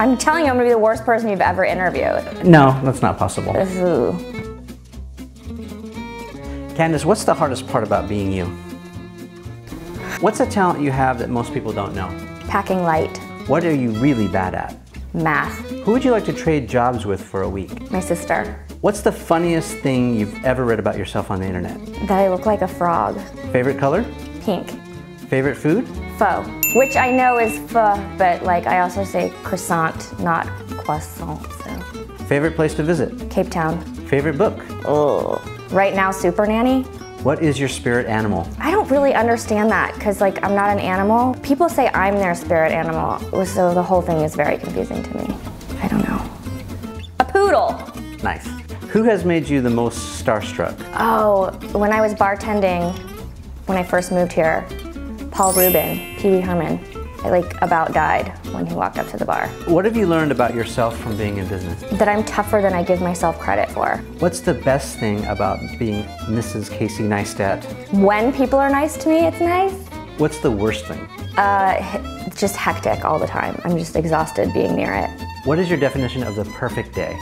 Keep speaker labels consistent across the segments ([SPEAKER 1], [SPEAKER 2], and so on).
[SPEAKER 1] I'm telling you, I'm gonna be the worst person you've ever interviewed.
[SPEAKER 2] No, that's not possible.
[SPEAKER 1] Ooh.
[SPEAKER 2] Candice, what's the hardest part about being you? What's a talent you have that most people don't know?
[SPEAKER 1] Packing light.
[SPEAKER 2] What are you really bad at?
[SPEAKER 1] Math.
[SPEAKER 2] Who would you like to trade jobs with for a week?
[SPEAKER 1] My sister.
[SPEAKER 2] What's the funniest thing you've ever read about yourself on the internet?
[SPEAKER 1] That I look like a frog.
[SPEAKER 2] Favorite color?
[SPEAKER 1] Pink.
[SPEAKER 2] Favorite food?
[SPEAKER 1] Pho. Which I know is pho, but like I also say croissant, not croissant, so.
[SPEAKER 2] Favorite place to visit?
[SPEAKER 1] Cape Town.
[SPEAKER 2] Favorite book?
[SPEAKER 1] Oh. Right now, Super Nanny.
[SPEAKER 2] What is your spirit animal?
[SPEAKER 1] I don't really understand that because like I'm not an animal. People say I'm their spirit animal, so the whole thing is very confusing to me. I don't know. A poodle.
[SPEAKER 2] Nice. Who has made you the most starstruck?
[SPEAKER 1] Oh, when I was bartending, when I first moved here, Paul Rubin, Pee Wee Herman, I like about died when he walked up to the bar.
[SPEAKER 2] What have you learned about yourself from being in business?
[SPEAKER 1] That I'm tougher than I give myself credit for.
[SPEAKER 2] What's the best thing about being Mrs. Casey Neistat?
[SPEAKER 1] When people are nice to me, it's nice.
[SPEAKER 2] What's the worst thing?
[SPEAKER 1] Just hectic all the time. I'm just exhausted being near it.
[SPEAKER 2] What is your definition of the perfect day?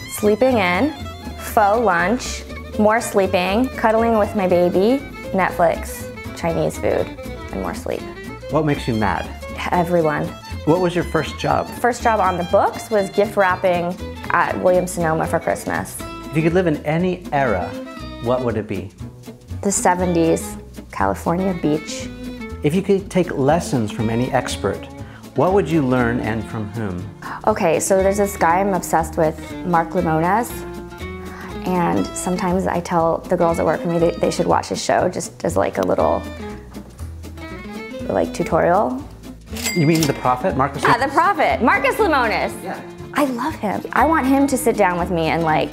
[SPEAKER 1] Sleeping in, faux lunch, more sleeping, cuddling with my baby, Netflix, Chinese food, and more sleep.
[SPEAKER 2] What makes you mad?
[SPEAKER 1] Everyone.
[SPEAKER 2] What was your first job?
[SPEAKER 1] First job on the books was gift wrapping at Williams-Sonoma for Christmas.
[SPEAKER 2] If you could live in any era, what would it be?
[SPEAKER 1] The 70s, California beach.
[SPEAKER 2] If you could take lessons from any expert, what would you learn and from whom?
[SPEAKER 1] Okay, so there's this guy I'm obsessed with, Mark Limones, and sometimes I tell the girls that work for me they should watch his show just as like a little like tutorial.
[SPEAKER 2] You mean the Prophet, Marcus?
[SPEAKER 1] Yeah, the Prophet, Marcus Limones.
[SPEAKER 2] Yeah.
[SPEAKER 1] I love him. I want him to sit down with me and like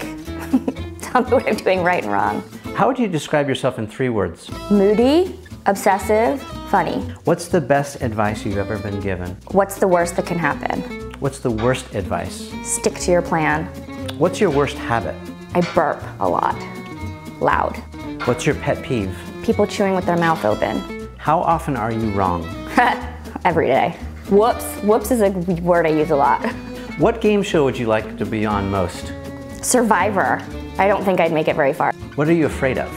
[SPEAKER 1] tell me what I'm doing right and wrong.
[SPEAKER 2] How would you describe yourself in 3 words?
[SPEAKER 1] Moody, obsessive, funny.
[SPEAKER 2] What's the best advice you've ever been given?
[SPEAKER 1] What's the worst that can happen?
[SPEAKER 2] What's the worst advice?
[SPEAKER 1] Stick to your plan.
[SPEAKER 2] What's your worst habit?
[SPEAKER 1] I burp a lot, loud.
[SPEAKER 2] What's your pet peeve?
[SPEAKER 1] People chewing with their mouth open.
[SPEAKER 2] How often are you wrong?
[SPEAKER 1] Every day. Whoops. Whoops is a word I use a lot.
[SPEAKER 2] What game show would you like to be on most?
[SPEAKER 1] Survivor. I don't think I'd make it very far.
[SPEAKER 2] What are you afraid of?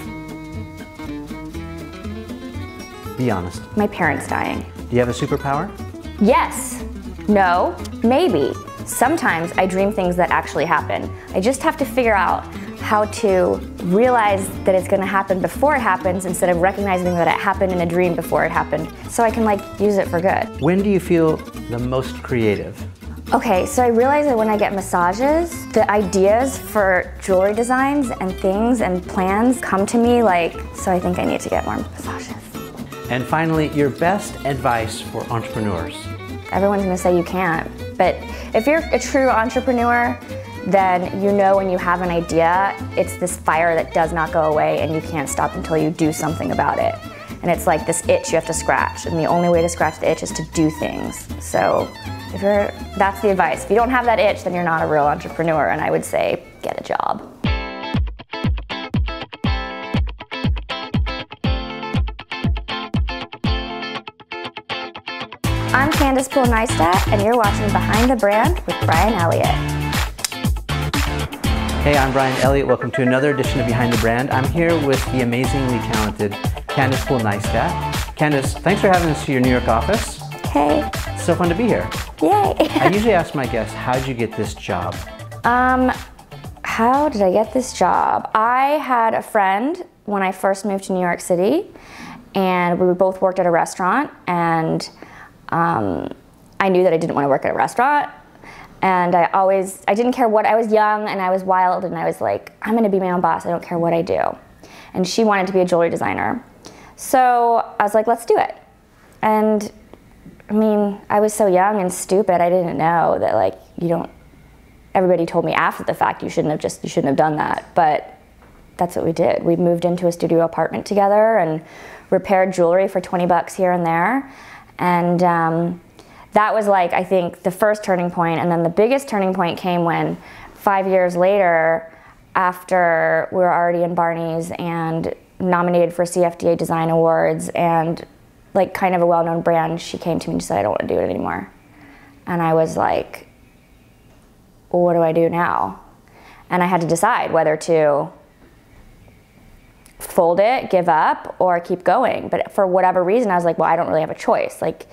[SPEAKER 2] Be honest.
[SPEAKER 1] My parents dying.
[SPEAKER 2] Do you have a superpower?
[SPEAKER 1] Yes. No. Maybe. Sometimes I dream things that actually happen. I just have to figure out how to realize that it's going to happen before it happens instead of recognizing that it happened in a dream before it happened, so I can like use it for good.
[SPEAKER 2] When do you feel the most creative?
[SPEAKER 1] Okay, so I realize that when I get massages, the ideas for jewelry designs and things and plans come to me so I think I need to get more massages.
[SPEAKER 2] And finally, your best advice for entrepreneurs.
[SPEAKER 1] Everyone's gonna say you can't, but if you're a true entrepreneur, then you know when you have an idea, it's this fire that does not go away and you can't stop until you do something about it. And it's like this itch you have to scratch, and the only way to scratch the itch is to do things. So that's the advice. If you don't have that itch, then you're not a real entrepreneur, and I would say get a job. I'm Candice Neistat, and you're watching Behind the Brand with Brian Elliott.
[SPEAKER 2] Hey, I'm Brian Elliott. Welcome to another edition of Behind the Brand. I'm here with the amazingly talented Candice Neistat. Candice, thanks for having us to your New York office.
[SPEAKER 1] Hey.
[SPEAKER 2] It's so fun to be here.
[SPEAKER 1] Yay.
[SPEAKER 2] I usually ask my guests, how'd you get this job?
[SPEAKER 1] How did I get this job? I had a friend when I first moved to New York City, and we both worked at a restaurant, and I knew that I didn't want to work at a restaurant, and I didn't care what, I was young and I was wild, and I was like, I'm going to be my own boss, I don't care what I do. And she wanted to be a jewelry designer. So I was like, let's do it. And I mean, I was so young and stupid, I didn't know that like, everybody told me after the fact, you shouldn't have done that, but that's what we did. We moved into a studio apartment together and repaired jewelry for 20 bucks here and there. And that was like, I think, the first turning point. And then the biggest turning point came when 5 years later, after we were already in Barney's and nominated for CFDA Design Awards and like kind of a well-known brand, she came to me and said, I don't want to do it anymore. And I was like, well, what do I do now? And I had to decide whether to fold it, give up, or keep going. But for whatever reason, I was like, well, I don't really have a choice. Like,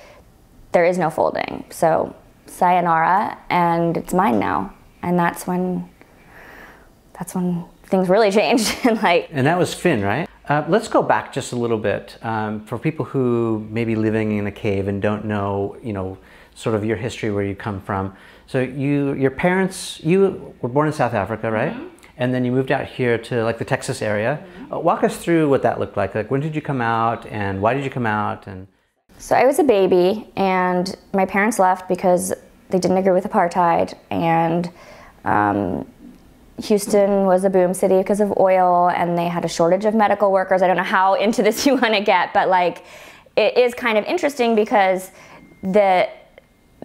[SPEAKER 1] there is no folding. So sayonara, and it's mine now. And that's when things really changed.
[SPEAKER 2] And that was Finn, right? Let's go back just a little bit for people who may be living in a cave and don't know, sort of your history, where you come from. So your parents, you were born in South Africa, right? Mm-hmm. And then you moved out here to like the Texas area. Mm-hmm. Walk us through what that looked like. Like, when did you come out, and why did you come out? And
[SPEAKER 1] so I was a baby, and my parents left because they didn't agree with apartheid, and Houston was a boom city because of oil, and they had a shortage of medical workers. I don't know how into this you want to get, but like, it is kind of interesting because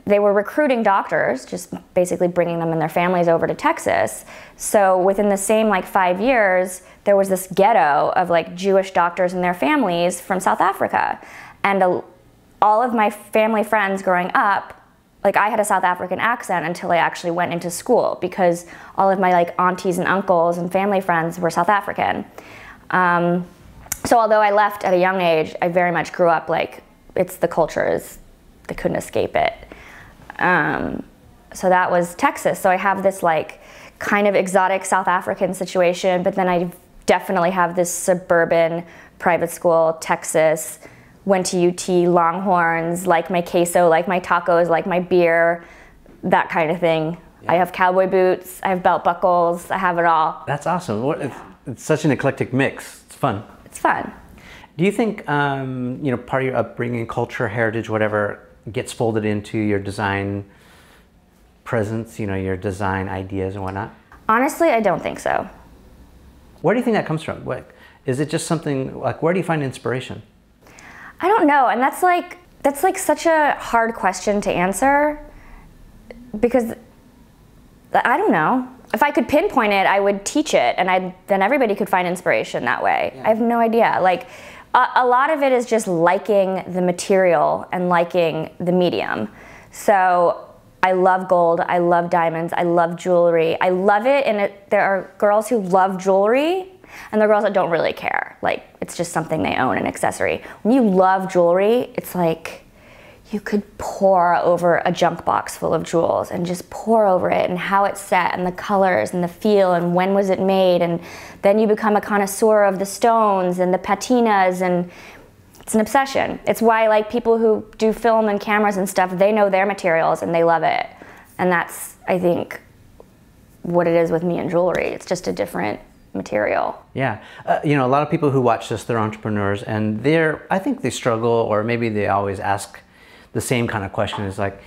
[SPEAKER 1] they were recruiting doctors, just basically bringing them and their families over to Texas. So within the same like 5 years, there was this ghetto of like Jewish doctors and their families from South Africa. And all of my family friends growing up, like, I had a South African accent until I actually went into school, because all of my like aunties and uncles and family friends were South African. So although I left at a young age, I very much grew up like, it's the culture, they couldn't escape it. So that was Texas. So I have this like kind of exotic South African situation, but then I definitely have this suburban private school, Texas, went to UT, Longhorns, like my queso, like my tacos, like my beer, that kind of thing. Yeah. I have cowboy boots, I have belt buckles, I have it all.
[SPEAKER 2] That's awesome. It's such an eclectic mix. It's fun.
[SPEAKER 1] It's fun.
[SPEAKER 2] Do you think, part of your upbringing, culture, heritage, whatever, gets folded into your design presence, your design ideas and whatnot? Honestly,
[SPEAKER 1] I don't think so.
[SPEAKER 2] Where do you think that comes from? Is it just something, like, where do you find inspiration?
[SPEAKER 1] I don't know, and that's like such a hard question to answer, because I don't know. If I could pinpoint it, I would teach it, and then everybody could find inspiration that way. Yeah. I have no idea. Like, a lot of it is just liking the material and liking the medium. So I love gold, I love diamonds, I love jewelry. I love it, and there are girls who love jewelry, and there are girls that don't really care. Like, it's just something they own, an accessory. When you love jewelry, it's like you could pour over a junk box full of jewels and just pour over it, and how it's set, and the colors, and the feel, and when was it made, and then you become a connoisseur of the stones and the patinas, and it's an obsession. It's why, like, people who do film and cameras and stuff, they know their materials and they love it. And that's, I think, what it is with me and jewelry. It's just a different material.
[SPEAKER 2] Yeah. A lot of people who watch this, they're entrepreneurs, and I think they struggle, or maybe they always ask the same kind of question, is like,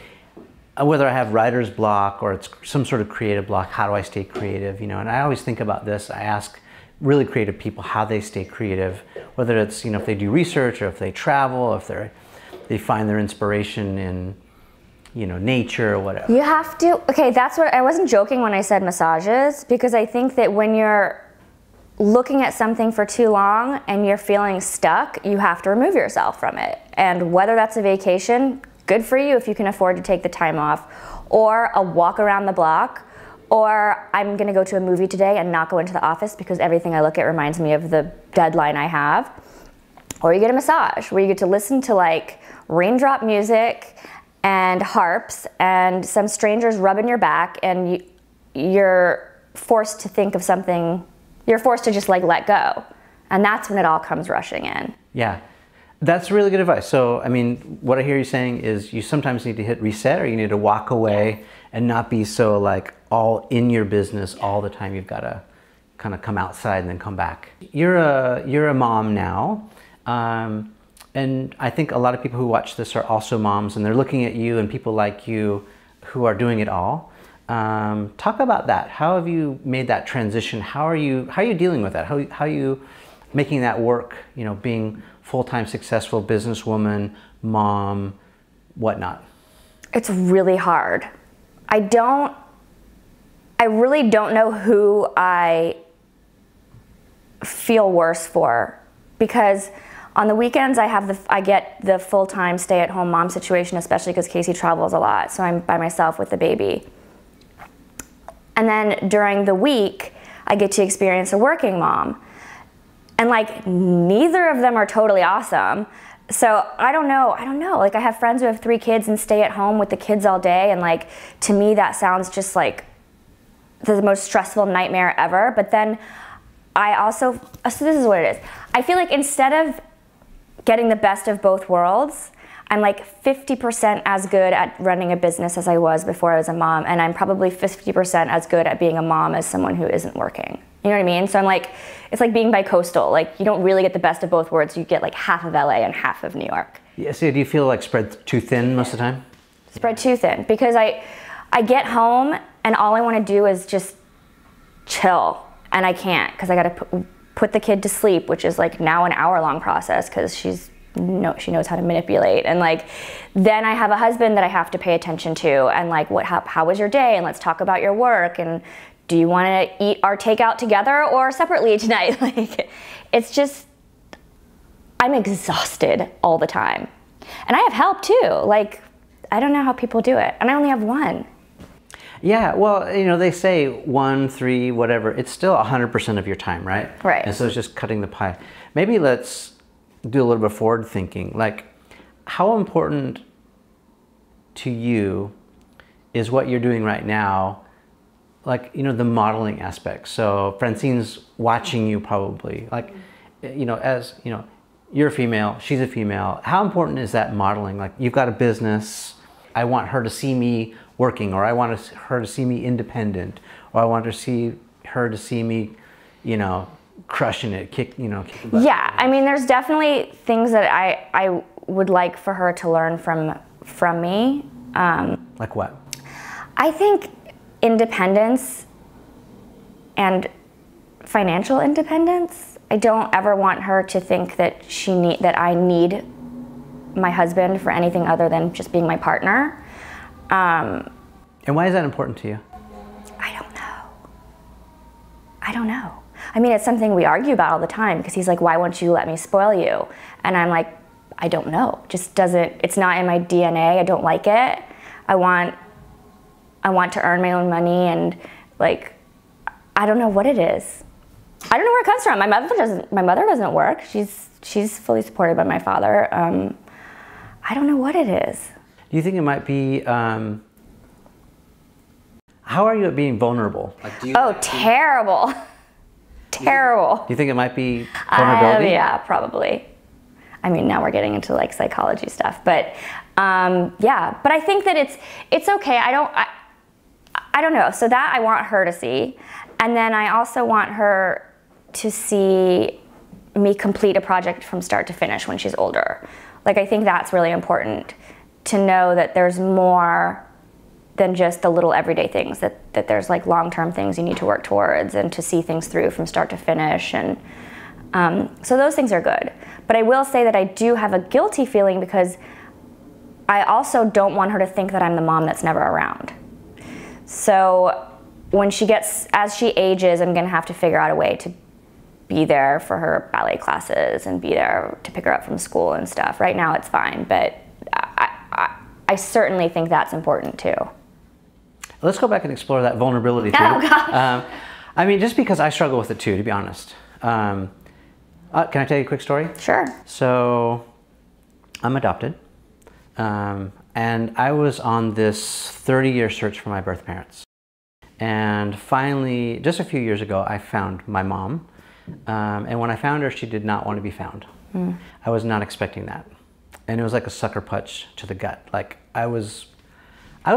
[SPEAKER 2] whether I have writer's block or it's some sort of creative block, how do I stay creative? And I always think about this. I ask really creative people how they stay creative, whether it's, if they do research, or if they travel, if they find their inspiration in, nature or whatever.
[SPEAKER 1] You have to, okay, that's what, I wasn't joking when I said massages, because I think that when you're looking at something for too long and you're feeling stuck, you have to remove yourself from it. And whether that's a vacation, good for you if you can afford to take the time off, or a walk around the block, or I'm gonna go to a movie today and not go into the office because everything I look at reminds me of the deadline I have. Or you get a massage where you get to listen to like raindrop music and harps and some strangers rubbing your back, and you're forced to think of something, you're forced to just like let go. And that's when it all comes rushing in.
[SPEAKER 2] Yeah, that's really good advice. So, I mean, what I hear you saying is you sometimes need to hit reset, or you need to walk away and not be so like all in your business all the time. You've got to kind of come outside and then come back. You're a mom now. And I think a lot of people who watch this are also moms, and they're looking at you and people like you who are doing it all. Talk about that. How have you made that transition? How are you dealing with that? How are you making that work? Being full-time successful businesswoman, mom, whatnot.
[SPEAKER 1] It's really hard. I really don't know who I feel worse for, because on the weekends I get the full-time stay-at-home mom situation, especially because Casey travels a lot, so I'm by myself with the baby. And then during the week, I get to experience a working mom. And like, neither of them are totally awesome. So I don't know. Like, I have friends who have 3 kids and stay at home with the kids all day. And like, to me, that sounds just like the most stressful nightmare ever. But then I also, so this is what it is. I feel like instead of getting the best of both worlds, I'm like 50% as good at running a business as I was before I was a mom, and I'm probably 50% as good at being a mom as someone who isn't working. You know what I mean? So I'm like, it's like being bicoastal. Like, you don't really get the best of both worlds. You get like half of LA and half of New York.
[SPEAKER 2] Yeah, so do you feel like spread too thin most of the time?
[SPEAKER 1] Spread too thin, because I get home and all I want to do is just chill, and I can't, because I got to put the kid to sleep, which is like now an hour-long process, because she knows how to manipulate. And like, then I have a husband that I have to pay attention to, and like, how was your day? And let's talk about your work. And do you want to eat our takeout together or separately tonight? Like, it's just, I'm exhausted all the time. And I have help too. Like, I don't know how people do it. And I only have one.
[SPEAKER 2] Yeah, well, you know, they say 1, 3, whatever. It's still 100% of your time, right?
[SPEAKER 1] Right.
[SPEAKER 2] And so it's just cutting the pie. Maybe let's do a little bit of forward thinking. Like, how important to you is what you're doing right now? Like, you know, the modeling aspect. So Francine's watching you probably. Like, you know, as, you know, you're a female, she's a female. How important is that modeling? Like, you've got a business. I want her to see me working, or I want her to see me independent, or I want her to see me, you know, crushing it, kicking butt.
[SPEAKER 1] Yeah, I mean, there's definitely things that I would like for her to learn from me.
[SPEAKER 2] Like what?
[SPEAKER 1] I think independence and financial independence. I don't ever want her to think that that I need my husband for anything other than just being my partner.
[SPEAKER 2] And why is that important to you?
[SPEAKER 1] I don't know. I mean, it's something we argue about all the time, because he's like, why won't you let me spoil you? And I'm like, I don't know. It's not in my DNA. I don't like it. I want to earn my own money, and like, I don't know what it is. I don't know where it comes from. My mother doesn't work. She's fully supported by my father. I don't know what it is.
[SPEAKER 2] Do you think it might be, how are you at being vulnerable? Like,
[SPEAKER 1] Terrible. Terrible.
[SPEAKER 2] Do you think it might be vulnerability?
[SPEAKER 1] Yeah, probably. I mean, now we're getting into like psychology stuff, but yeah. But I think that it's okay. I don't know. So that I want her to see, and then I also want her to see me complete a project from start to finish when she's older. Like, I think that's really important, to know that there's more than just the little everyday things, that there's like long-term things you need to work towards, and to see things through from start to finish. And so those things are good. But I will say that I do have a guilty feeling, because I also don't want her to think that I'm the mom that's never around. So as she ages, I'm gonna have to figure out a way to be there for her ballet classes and be there to pick her up from school and stuff. Right now it's fine, but I certainly think that's important too.
[SPEAKER 2] Let's go back and explore that vulnerability too.
[SPEAKER 1] Oh, gosh.
[SPEAKER 2] I mean, just because I struggle with it too, to be honest. Can I tell you a quick story?
[SPEAKER 1] Sure.
[SPEAKER 2] So, I'm adopted, and I was on this 30-year search for my birth parents. And finally, just a few years ago, I found my mom. And when I found her, she did not want to be found. I was not expecting that. And it was like a sucker punch to the gut. Like, I was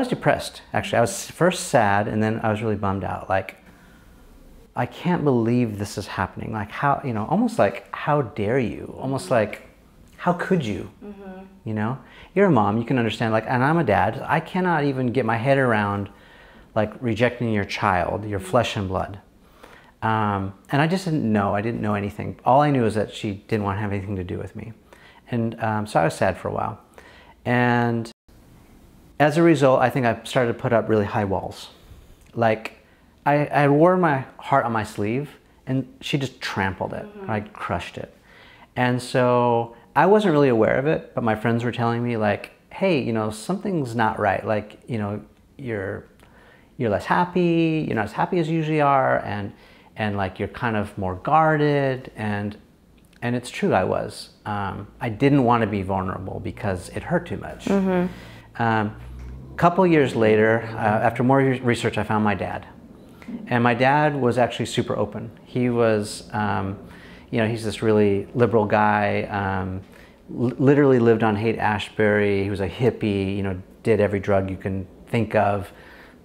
[SPEAKER 2] depressed, actually. I was first sad, and then I was really bummed out. Like, I can't believe this is happening. Like, how, you know, almost like, how dare you? Almost like, how could you? You know, you're a mom, you can understand, like, and I'm a dad. I cannot even get my head around, like, rejecting your child, your flesh and blood. And I just didn't know. I didn't know anything. All I knew is that she didn't want to have anything to do with me. And so I was sad for a while. And as a result, I think I started to put up really high walls. Like, I wore my heart on my sleeve, and she just trampled it. I crushed it. And so I wasn't really aware of it, but my friends were telling me, like, hey, you know, something's not right. Like, you know, you're you're less happy, you're not as happy as you usually are, and like you're kind of more guarded, and it's true, I was. I didn't want to be vulnerable because it hurt too much. Couple years later, after more research, I found my dad. And my dad was actually super open. He was, you know, he's this really liberal guy, literally lived on Haight-Ashbury. He was a hippie, you know, did every drug you can think of,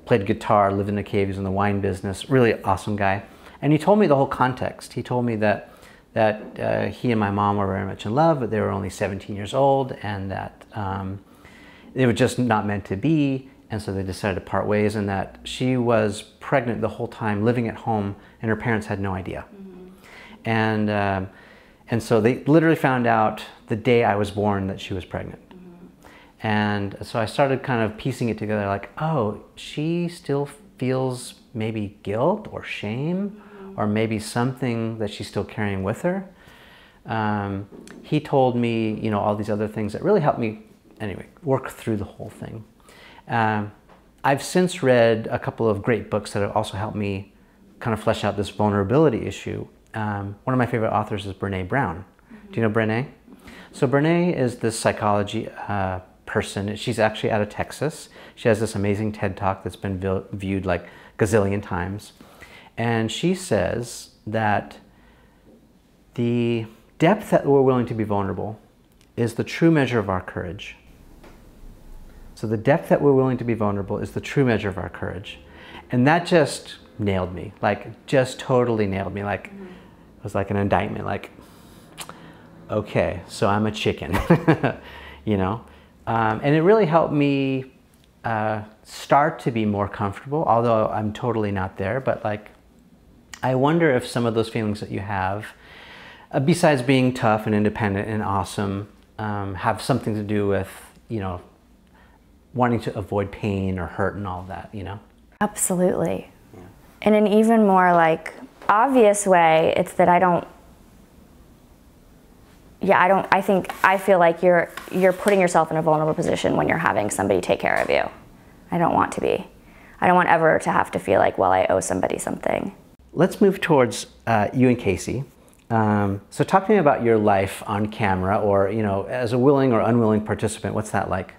[SPEAKER 2] played guitar, lived in a cave, he was in the wine business, really awesome guy. And he told me the whole context. He told me that he and my mom were very much in love, but they were only 17 years old, and that they were just not meant to be, and so they decided to part ways, and that she was pregnant the whole time, living at home, and her parents had no idea. And so they literally found out the day I was born that she was pregnant. And so I started kind of piecing it together, like, oh, she still feels maybe guilt or shame, or maybe something that she's still carrying with her. He told me, you know, all these other things that really helped me, anyway, work through the whole thing. I've since read a couple of great books that have also helped me kind of flesh out this vulnerability issue. One of my favorite authors is Brené Brown. Do you know Brené? So Brené is this psychology person. She's actually out of Texas. She has this amazing TED Talk that's been viewed like gazillion times. And she says that the depth that we're willing to be vulnerable is the true measure of our courage. So the depth that we're willing to be vulnerable is the true measure of our courage. And that just nailed me, like just totally nailed me. Like it was like an indictment, like, okay, so I'm a chicken, you know? And it really helped me start to be more comfortable, although I'm totally not there. But like, I wonder if some of those feelings that you have, besides being tough and independent and awesome, have something to do with, you know, wanting to avoid pain or hurt and all that, you know?
[SPEAKER 1] Absolutely. Yeah. In an even more like obvious way, it's that I feel like you're putting yourself in a vulnerable position when you're having somebody take care of you. I don't want to be. I don't want ever to have to feel like, well, I owe somebody something.
[SPEAKER 2] Let's move towards you and Casey. So talk to me about your life on camera, or, you know, as a willing or unwilling participant. What's that like?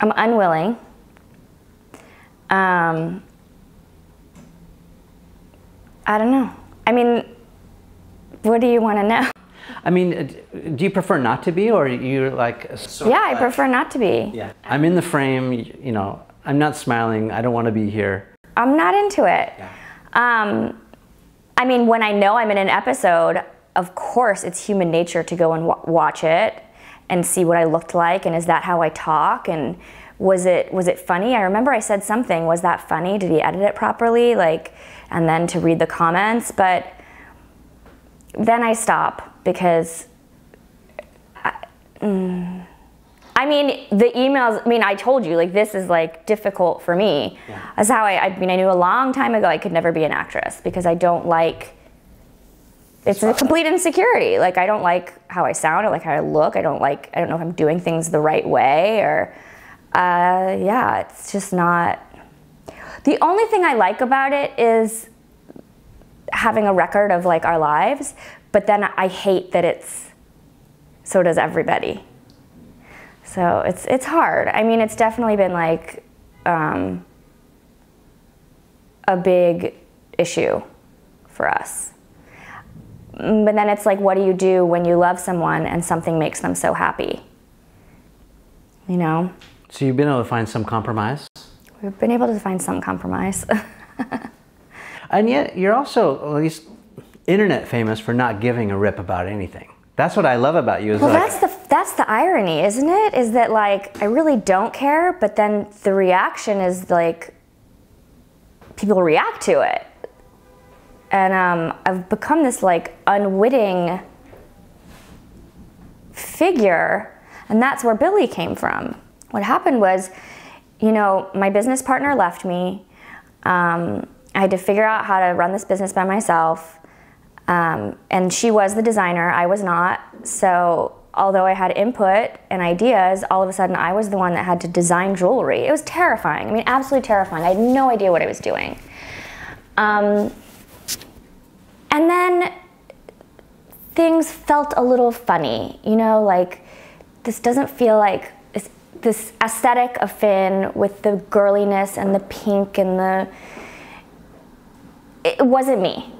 [SPEAKER 1] I'm unwilling. I don't know. I mean, what do you want to know?
[SPEAKER 2] I mean, do you prefer not to be, or you're like...
[SPEAKER 1] I prefer not to be.
[SPEAKER 2] Yeah. I'm in the frame, you know, I'm not smiling, I don't want to be here.
[SPEAKER 1] I'm not into it.
[SPEAKER 2] Yeah.
[SPEAKER 1] I mean, when I know I'm in an episode, of course it's human nature to go and watch it and see what I looked like, and is that how I talk, and was it funny? I remember I said something, was that funny? Did he edit it properly? Like, and then to read the comments, but then I stop because I mean, the emails, I mean, I told you, like, this is like difficult for me. Yeah. That's how I mean, I knew a long time ago I could never be an actress because I don't like, it's a complete insecurity. Like, I don't like how I sound, I don't like how I look, I don't know if I'm doing things the right way, or, yeah, it's just not. The only thing I like about it is having a record of like our lives, but then I hate that so does everybody. So it's hard. I mean, it's definitely been like a big issue for us. But then it's like, what do you do when you love someone and something makes them so happy? You know?
[SPEAKER 2] So you've been able to find some compromise?
[SPEAKER 1] We've been able to find some compromise.
[SPEAKER 2] And yet you're also, at least internet famous for not giving a rip about anything. That's what I love about you. Is
[SPEAKER 1] well,
[SPEAKER 2] like,
[SPEAKER 1] that's the irony, isn't it? Is that like, I really don't care, but then the reaction is like, people react to it. And I've become this like unwitting figure, and that's where Billy came from. What happened was, you know, my business partner left me. I had to figure out how to run this business by myself. And she was the designer, I was not. So although I had input and ideas, all of a sudden I was the one that had to design jewelry. It was terrifying. I mean, absolutely terrifying. I had no idea what I was doing. And then things felt a little funny, you know, like this doesn't feel like this aesthetic of Finn with the girliness and the pink and it wasn't me.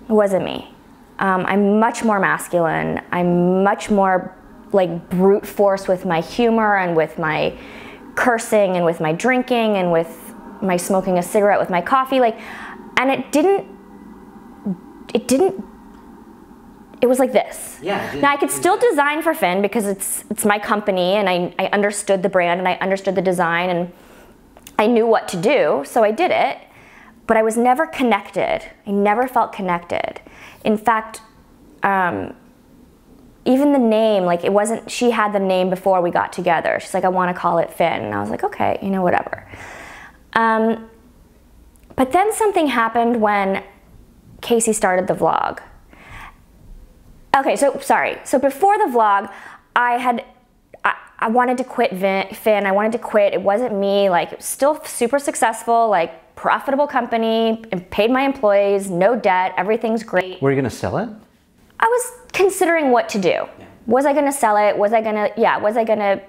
[SPEAKER 1] It wasn't me. I'm much more masculine. I'm much more like brute force with my humor and with my cursing and with my drinking and with my smoking a cigarette with my coffee. Like, and it was like this.
[SPEAKER 2] Yeah.
[SPEAKER 1] Now I could still design for Finn because it's my company and I understood the brand and I understood the design and I knew what to do, so I did it. But I was never connected. I never felt connected. In fact, even the name, like it wasn't, she had the name before we got together. She's like, I want to call it Finn. And I was like, okay, you know, whatever. But then something happened when Casey started the vlog. Okay, so sorry. So before the vlog, I wanted to quit Finn. I wanted to quit. It wasn't me. Like, it was still super successful, like profitable company, and paid my employees, no debt, everything's great.
[SPEAKER 2] Were you gonna sell it?
[SPEAKER 1] I was considering what to do. Yeah. Was I gonna sell it? Was I gonna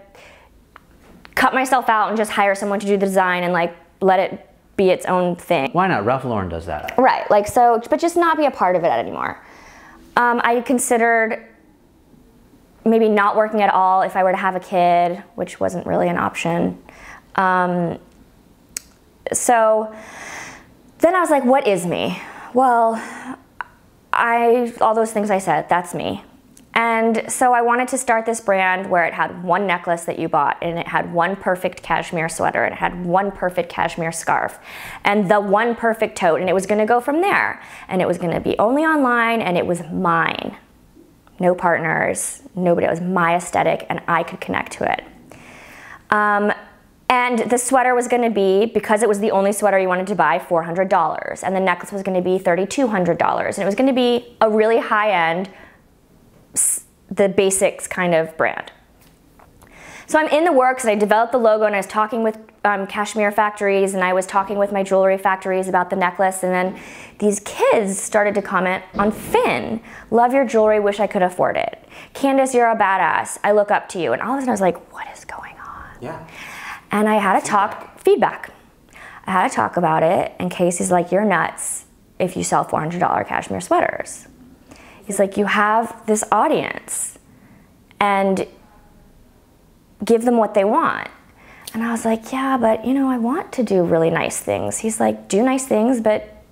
[SPEAKER 1] cut myself out and just hire someone to do the design and like let it be its own thing?
[SPEAKER 2] Why not? Ralph Lauren does that.
[SPEAKER 1] Right, like so, but just not be a part of it anymore. I considered maybe not working at all if I were to have a kid, which wasn't really an option. So then I was like, what is me? Well, all those things I said, that's me. And so I wanted to start this brand where it had one necklace that you bought and it had one perfect cashmere sweater and it had one perfect cashmere scarf and the one perfect tote, and it was gonna go from there. And it was gonna be only online and it was mine. No partners, nobody, it was my aesthetic and I could connect to it. And the sweater was gonna be, because it was the only sweater you wanted to buy, $400. And the necklace was gonna be $3,200. And it was gonna be a really high-end, the basics kind of brand. So I'm in the works and I developed the logo and I was talking with cashmere factories and I was talking with my jewelry factories about the necklace, and then these kids started to comment on Finn. Love your jewelry, wish I could afford it. Candice, you're a badass. I look up to you. And all of a sudden I was like, what is going on?
[SPEAKER 2] Yeah.
[SPEAKER 1] And I had to feedback. I had to talk about it, and Casey's like, you're nuts if you sell $400 cashmere sweaters. He's like, you have this audience, and give them what they want. And I was like, yeah, but you know, I want to do really nice things. He's like, do nice things, but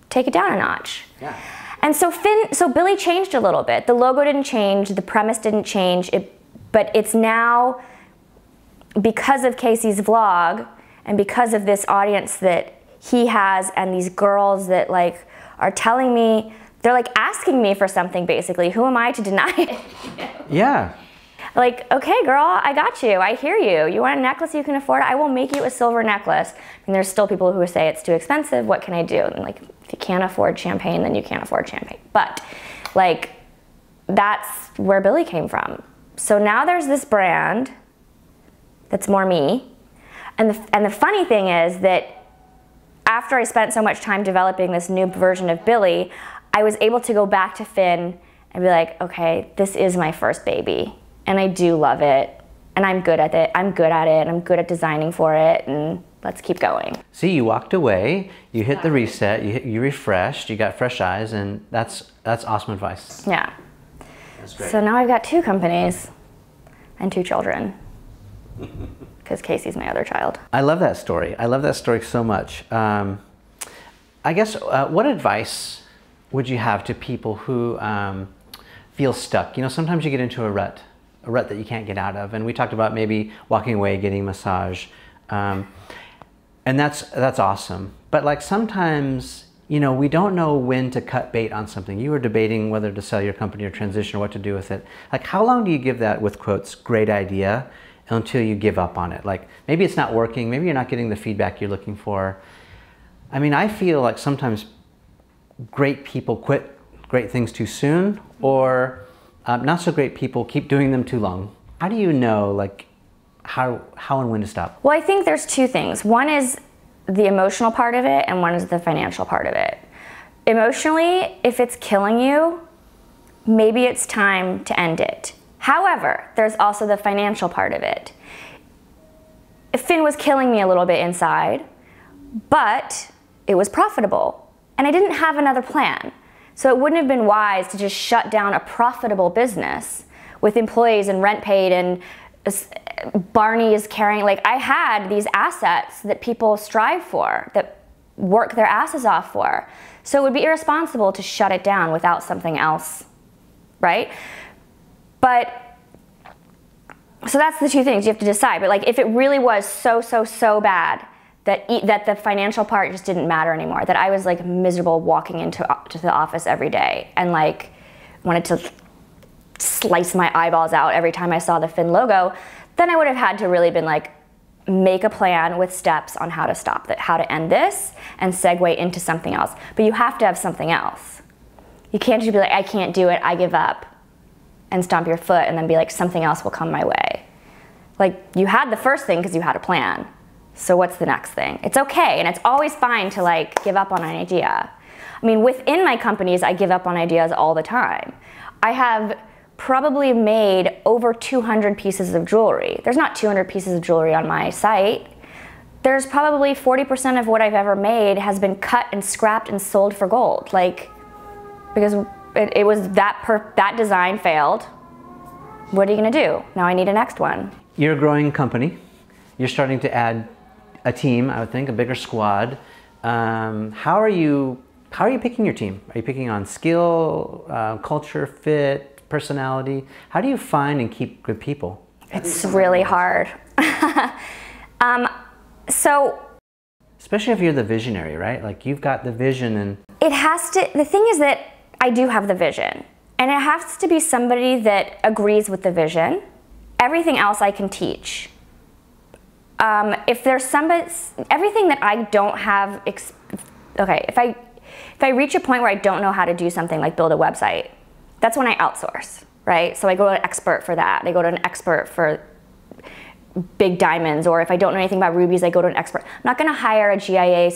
[SPEAKER 1] take it down a notch. Yeah. And so Billy changed a little bit. The logo didn't change, the premise didn't change, but it's now, because of Casey's vlog and because of this audience that he has and these girls that like are telling me, they're like asking me for something basically. Who am I to deny it?
[SPEAKER 2] Yeah.
[SPEAKER 1] Like, okay girl, I got you, I hear you. You want a necklace you can afford? I will make you a silver necklace. And there's still people who say it's too expensive, what can I do? And like, if you can't afford champagne, then you can't afford champagne. But like, that's where Billy came from. So now there's this brand that's more me. And the funny thing is that after I spent so much time developing this new version of Billy, I was able to go back to Finn and be like, okay, this is my first baby. And I do love it. And I'm good at it. I'm good at it. I'm good at designing for it. And let's keep going.
[SPEAKER 2] See, you walked away, you hit the reset, you refreshed, you got fresh eyes, and that's awesome advice.
[SPEAKER 1] Yeah.
[SPEAKER 2] That's great.
[SPEAKER 1] So now I've got 2 companies and 2 children. Because Casey's my other child.
[SPEAKER 2] I love that story. I love that story so much. I guess, what advice would you have to people who feel stuck? You know, sometimes you get into a rut that you can't get out of. And we talked about maybe walking away, getting a massage. And that's awesome. But like sometimes, you know, we don't know when to cut bait on something. You were debating whether to sell your company or transition or what to do with it. Like, how long do you give that, with quotes, great idea until you give up on it? Like, maybe it's not working, maybe you're not getting the feedback you're looking for. I mean, I feel like sometimes great people quit great things too soon, or not so great people keep doing them too long. How do you know, like, how and when to stop?
[SPEAKER 1] Well, I think there's two things. One is the emotional part of it, and one is the financial part of it. Emotionally, if it's killing you, maybe it's time to end it. However, there's also the financial part of it. Finn was killing me a little bit inside, but it was profitable, and I didn't have another plan. So it wouldn't have been wise to just shut down a profitable business with employees and rent paid, and Barney is carrying, like, I had these assets that people strive for, that work their asses off for. So it would be irresponsible to shut it down without something else, right? But, so that's the two things you have to decide. But like, if it really was so bad that the financial part just didn't matter anymore, that I was like miserable walking to the office every day and like wanted to slice my eyeballs out every time I saw the Finn logo, then I would have had to really been like, make a plan with steps on how to stop that, how to end this and segue into something else. But you have to have something else. You can't just be like, I can't do it, I give up, and stomp your foot and then be like, something else will come my way. Like, you had the first thing because you had a plan. So what's the next thing? It's okay, and it's always fine to like give up on an idea. I mean, within my companies, I give up on ideas all the time. I have probably made over 200 pieces of jewelry. There's not 200 pieces of jewelry on my site. There's probably 40% of what I've ever made has been cut and scrapped and sold for gold. Like, because it was that design failed. What are you gonna do? Now I need a next one.
[SPEAKER 2] You're a growing company. You're starting to add a team, I would think, a bigger squad. How are you picking your team? Are you picking on skill, culture, fit, personality? How do you find and keep good people?
[SPEAKER 1] It's really hard.
[SPEAKER 2] Especially if you're the visionary, right? Like, you've got the vision, and
[SPEAKER 1] the thing is that I do have the vision, and it has to be somebody that agrees with the vision. Everything else I can teach. If there's everything that I don't have, okay, if I reach a point where I don't know how to do something like build a website, that's when I outsource, right? So I go to an expert for that. I go to an expert for big diamonds, or if I don't know anything about rubies, I go to an expert. I'm not gonna hire a GIA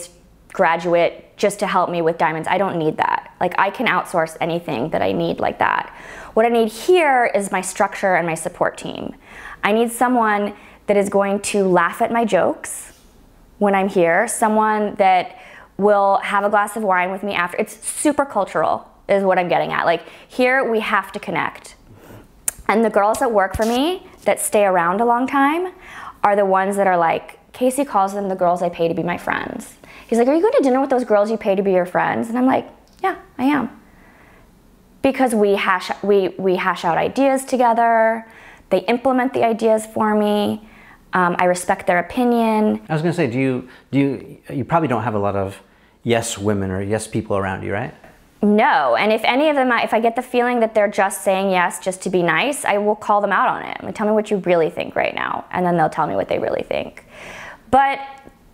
[SPEAKER 1] graduate just to help me with diamonds. I don't need that. Like, I can outsource anything that I need like that. What I need here is my structure and my support team. I need someone that is going to laugh at my jokes when I'm here, someone that will have a glass of wine with me after. It's super cultural is what I'm getting at. Like, here we have to connect. And the girls that work for me that stay around a long time are the ones that are like, Casey calls them the girls I pay to be my friends. He's like, are you going to dinner with those girls you pay to be your friends? And I'm like, yeah, I am. Because we hash out ideas together. They implement the ideas for me. I respect their opinion.
[SPEAKER 2] I was going to say, you probably don't have a lot of yes women or yes people around you, right?
[SPEAKER 1] No, and if any of them, if I get the feeling that they're just saying yes just to be nice, I will call them out on it. And tell me what you really think right now, and then they'll tell me what they really think. But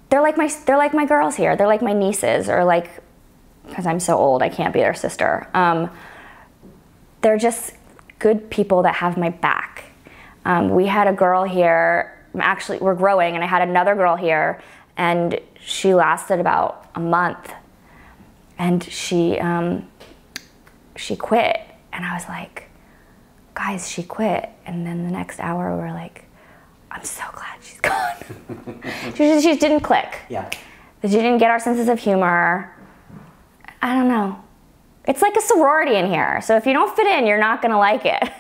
[SPEAKER 1] they're like my girls here. They're like my nieces, or like, because I'm so old, I can't be their sister. They're just good people that have my back. We had a girl here. Actually, we're growing, and I had another girl here, and she lasted about a month. And she quit, and I was like, guys, she quit. And then the next hour we were like, I'm so glad she's gone. she didn't click.
[SPEAKER 2] Yeah.
[SPEAKER 1] She didn't get our senses of humor. I don't know. It's like a sorority in here. So if you don't fit in, you're not gonna like it.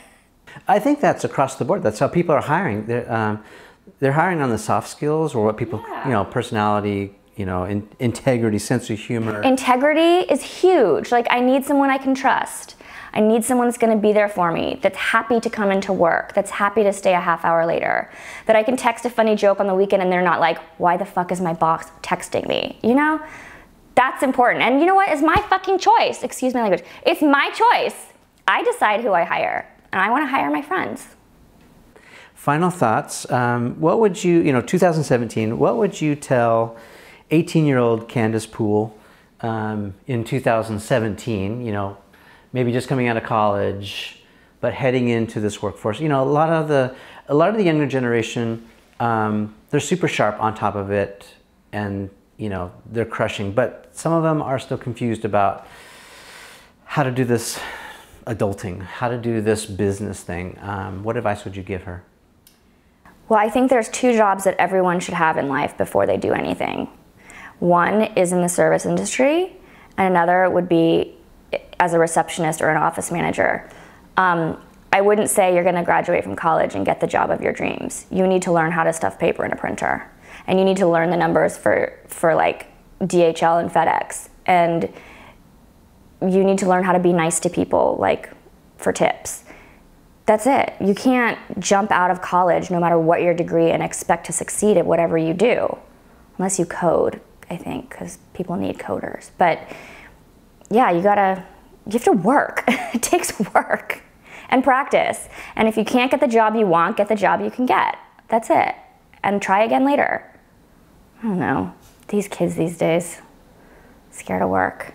[SPEAKER 2] I think that's across the board. That's how people are hiring. They're hiring on the soft skills, or what people, personality, integrity, sense of humor.
[SPEAKER 1] Integrity is huge. Like, I need someone I can trust. I need someone that's gonna be there for me, that's happy to come into work, that's happy to stay a half hour later, that I can text a funny joke on the weekend and they're not like, why the fuck is my boss texting me? That's important. And you know what? It's my fucking choice. Excuse my language. It's my choice. I decide who I hire, and I wanna hire my friends.
[SPEAKER 2] Final thoughts. What would you, 2017, what would you tell 18-year-old Candice Poole in 2017, maybe just coming out of college, but heading into this workforce, you know, a lot of the younger generation, they're super sharp on top of it, and you know, they're crushing. But some of them are still confused about how to do this adulting, how to do this business thing. What advice would you give her?
[SPEAKER 1] Well, I think there's 2 jobs that everyone should have in life before they do anything. One is in the service industry, and another would be as a receptionist or an office manager. I wouldn't say you're gonna graduate from college and get the job of your dreams. You need to learn how to stuff paper in a printer. And you need to learn the numbers for like DHL and FedEx. And you need to learn how to be nice to people, like for tips. That's it. You can't jump out of college, no matter what your degree, and expect to succeed at whatever you do. Unless you code, I think, because people need coders. But yeah, you have to work. It takes work and practice. And if you can't get the job you want, get the job you can get. That's it. And try again later. I don't know. These kids these days, scared of work.